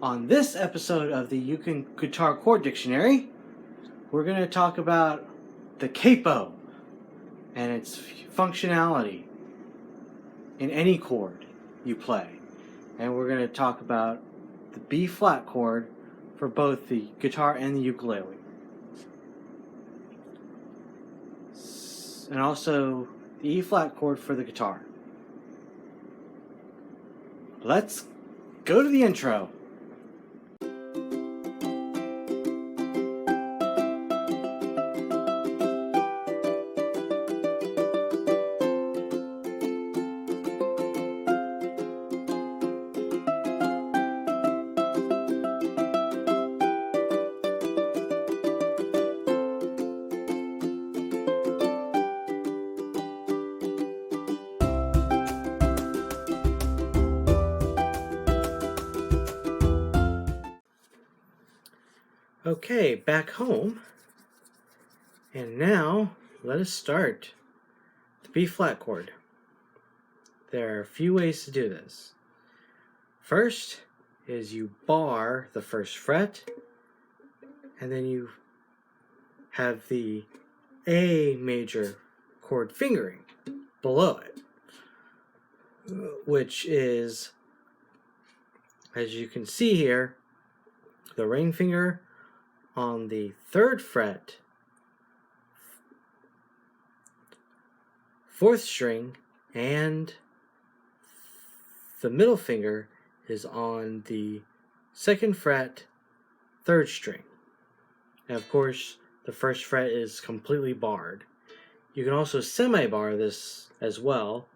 On this episode of the Guitar Chord Dictionary, we're going to talk about the capo and its functionality in any chord you play. And we're going to talk about the B flat chord for both the guitar and the ukulele. And also the E flat chord for the guitar. Let's go to the intro. Okay, back home, and now let us start the B flat chord. There are a few ways to do this. First is you bar the first fret, and then you have the A major chord fingering below it, which is, as you can see here, the ring finger on the third fret, fourth string, and the middle finger is on the second fret, third string. And of course, the first fret is completely barred. You can also semi-bar this as well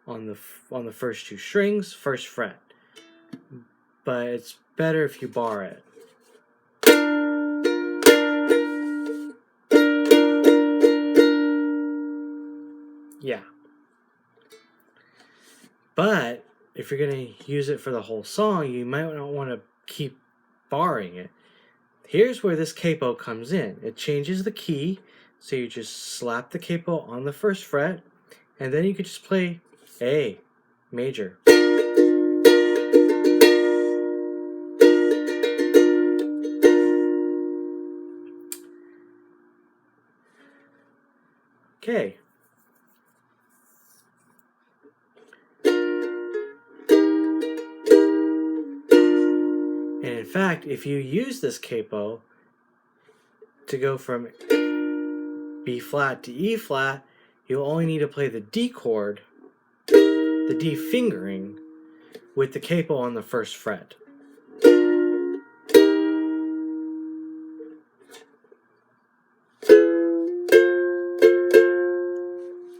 on the first two strings, first fret. But it's better if you bar it. Yeah. But if you're going to use it for the whole song, you might not want to keep barring it. Here's where this capo comes in. It changes the key, so you just slap the capo on the first fret, and then you could just play A major. Okay. And in fact, if you use this capo to go from B flat to E flat, you'll only need to play the D chord, the D fingering, with the capo on the first fret.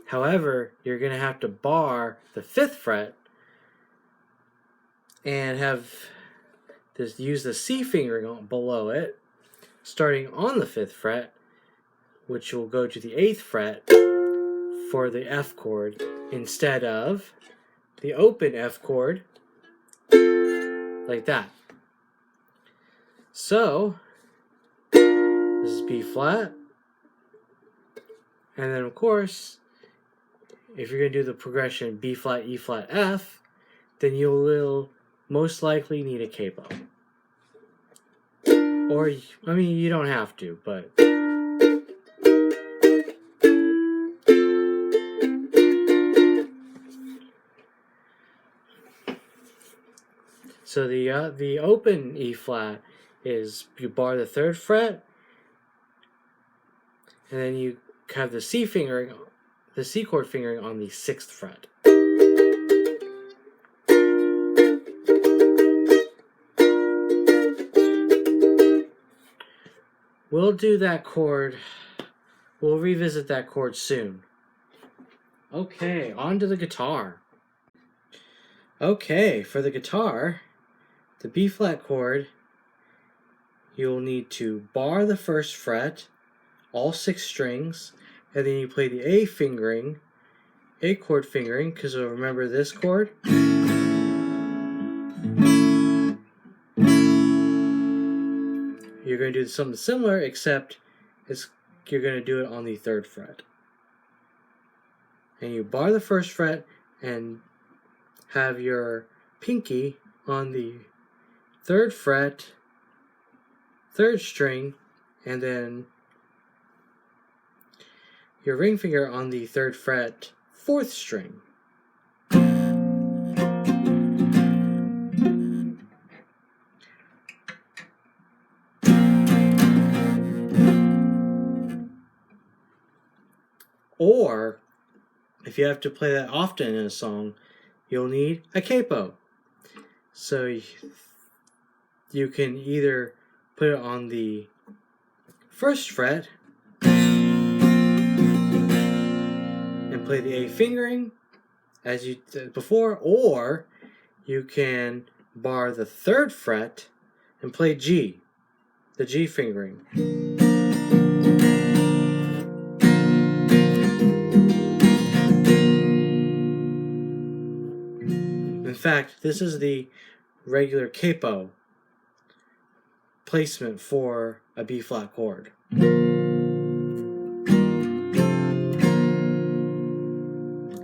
However, you're going to have to bar the fifth fret and use the C fingering below it, starting on the fifth fret, which will go to the eighth fret for the F chord instead of the open F chord, like that. So, this is B flat, and then of course, if you're going to do the progression B flat, E flat, F, then you will most likely need a capo. Or, I mean, you don't have to, but... So the open E flat is you bar the third fret, and then you have the C chord fingering on the sixth fret. We'll do that chord. We'll revisit that chord soon. Okay, on to the guitar. Okay, for the guitar, the B flat chord, you'll need to bar the first fret, all 6 strings, and then you play the A chord fingering, because remember this chord? You're going to do something similar, except you're going to do it on the third fret. And you bar the first fret and have your pinky on the 3rd fret, 3rd string, and then your ring finger on the 3rd fret, 4th string. Or, if you have to play that often in a song, you'll need a capo. So you can either put it on the 1st fret and play the A fingering as you did before, or you can bar the 3rd fret and play G, the G fingering. In fact, this is the regular capo placement for a B flat chord.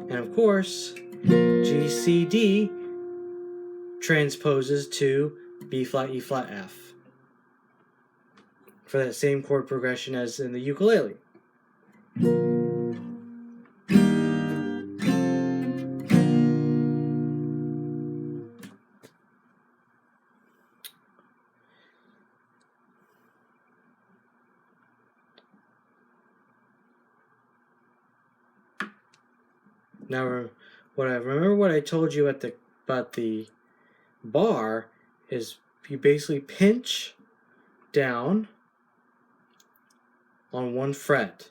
And of course, UGCD transposes to B flat, E flat, F for that same chord progression as in the ukulele. Now, what I told you about the bar is you basically pinch down on 1 fret,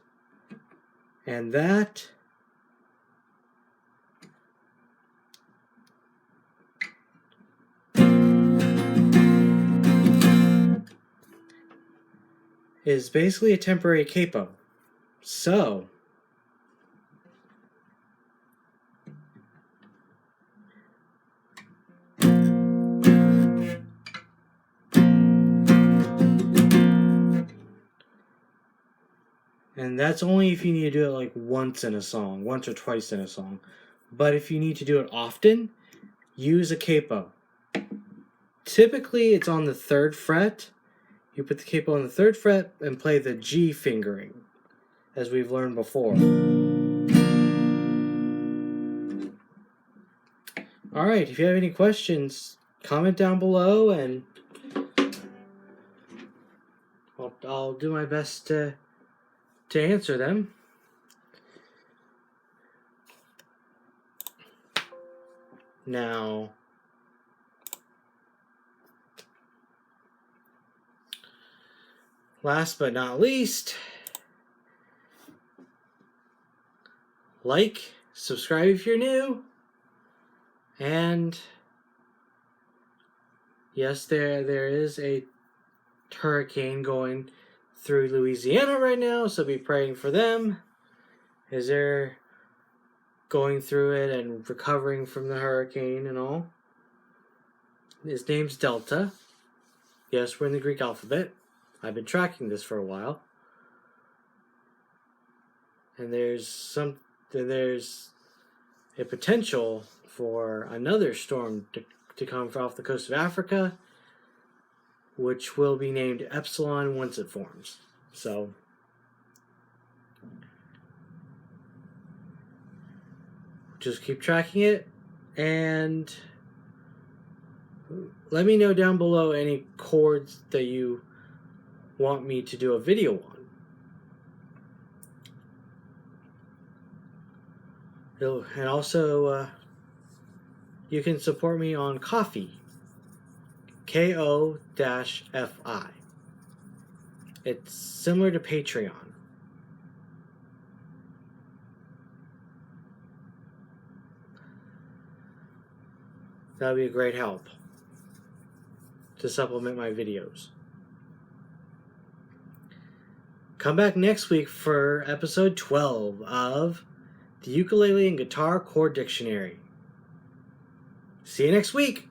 and that is basically a temporary capo. So and that's only if you need to do it like once or twice in a song. But if you need to do it often, use a capo. Typically, it's on the 3rd fret. You put the capo on the 3rd fret and play the G fingering, as we've learned before. Alright, if you have any questions, comment down below, and I'll do my best to answer them. Now, last but not least, like, subscribe if you're new, and yes, there is a hurricane going through Louisiana right now, so be praying for them as they're going through it and recovering from the hurricane and all. His name's Delta. Yes, we're in the Greek alphabet. I've been tracking this for a while. And there's a potential for another storm to come off the coast of Africa, which will be named Epsilon once it forms. So, just keep tracking it, and let me know down below any chords that you want me to do a video on. And also, you can support me on Ko-fi. Ko-fi. It's similar to Patreon. That would be a great help to supplement my videos. Come back next week for episode 12 of the Ukulele and Guitar Chord Dictionary. See you next week!